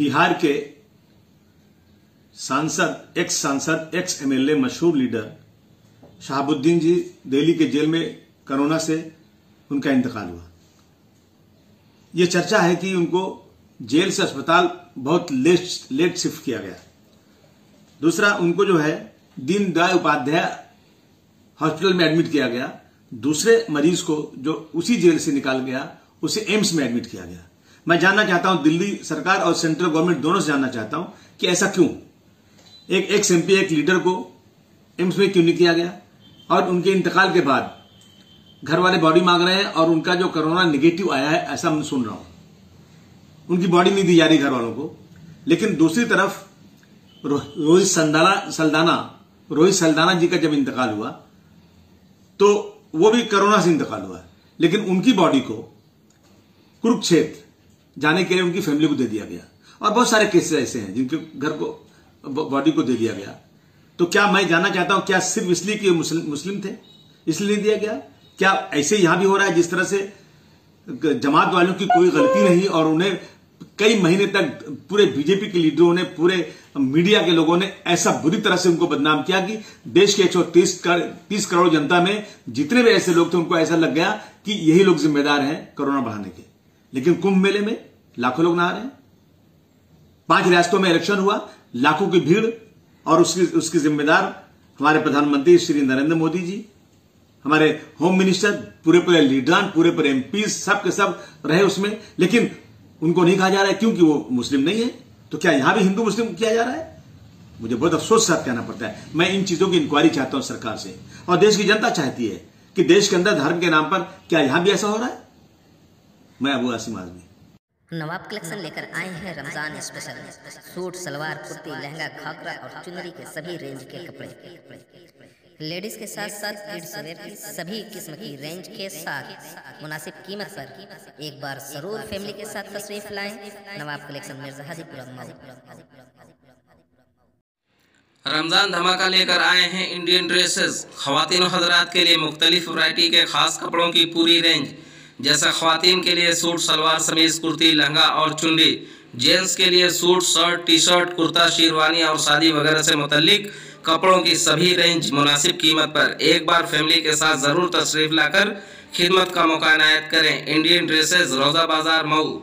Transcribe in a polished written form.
बिहार के सांसद, ex MLA, मशहूर लीडर शहाबुद्दीन जी दिल्ली के जेल में कोरोना से उनका इंतकाल हुआ। यह चर्चा है कि उनको जेल से अस्पताल बहुत लेट शिफ्ट किया गया। दूसरा, उनको जो है दीनदयाल उपाध्याय हॉस्पिटल में एडमिट किया गया। दूसरे मरीज को जो उसी जेल से निकाल गया उसे एम्स में एडमिट किया गया। मैं जानना चाहता हूं, दिल्ली सरकार और सेंट्रल गवर्नमेंट दोनों से जानना चाहता हूं कि ऐसा क्यों, एक एक्स एमपी, एक लीडर को एम्स में क्यों नहीं किया गया, और उनके इंतकाल के बाद घर वाले बॉडी मांग रहे हैं और उनका जो कोरोना नेगेटिव आया है ऐसा मैं सुन रहा हूं। उनकी बॉडी नहीं दी जा रही घर वालों को। लेकिन दूसरी तरफ रोहित सल्दाना जी का जब इंतकाल हुआ तो वो भी कोरोना से इंतकाल हुआ, लेकिन उनकी बॉडी को कुरुक्षेत्र जाने के लिए उनकी फैमिली को दे दिया गया। और बहुत सारे केसेस ऐसे हैं जिनके घर को बॉडी को दे दिया गया। तो क्या, मैं जानना चाहता हूं, क्या सिर्फ इसलिए कि मुस्लिम थे इसलिए दिया गया? क्या ऐसे यहां भी हो रहा है जिस तरह से जमात वालों की कोई गलती नहीं और उन्हें कई महीने तक पूरे बीजेपी के लीडरों ने, पूरे मीडिया के लोगों ने ऐसा बुरी तरह से उनको बदनाम किया कि देश के 130 करोड़ जनता में जितने भी ऐसे लोग थे उनको ऐसा लग गया कि यही लोग जिम्मेदार हैं कोरोना बढ़ाने के। लेकिन कुंभ मेले में लाखों लोग नहा रहे हैं। 5 रियासतों में इलेक्शन हुआ, लाखों की भीड़, और उसकी जिम्मेदार हमारे प्रधानमंत्री श्री नरेंद्र मोदी जी, हमारे होम मिनिस्टर, पूरे लीडरान, पूरे एमपी, सब के सब रहे उसमें। लेकिन उनको नहीं कहा जा रहा है क्योंकि वो मुस्लिम नहीं है। तो क्या यहां भी हिंदू मुस्लिम किया जा रहा है? मुझे बहुत अफसोस साथ कहना पड़ता है। मैं इन चीजों की इंक्वायरी चाहता हूं सरकार से, और देश की जनता चाहती है कि देश के अंदर धर्म के नाम पर क्या यहां भी ऐसा हो रहा है? मैं अबू आसिम आजमी। नवाब कलेक्शन लेकर आए हैं रमजान स्पेशल। सूट, सलवार, कुर्ती, लहंगा, घाघरा और चुनरी के सभी रेंज के कपड़े। लेडीज के साथ साथ किड्स वेयर की सभी किस्म की रेंज के साथ मुनासिब कीमत पर एक बार जरूर फैमिली के साथ तशरीफ लाएं। नवाब कलेक्शन मिर्जा हाजीपुर मऊ। रमजान धमाका लेकर आए हैं इंडियन ड्रेसेस। ख्वातीन और हजरात के लिए मुख्तलिफ वैरायटी के खास कपड़ों की पूरी रेंज, जैसा ख्वातीन के लिए सूट, सलवार, समीज, कुर्ती, लहंगा और चुनरी। जेंट्स के लिए suit, shirt, T shirt, kurta, sherwani और शादी वगैरह से मुतल्लिक कपड़ों की सभी रेंज मुनासिब कीमत पर एक बार फैमिली के साथ जरूर तशरीफ लाकर खिदमत का मौका इनायत करें। इंडियन ड्रेसेस, रोजा बाजार, मऊ।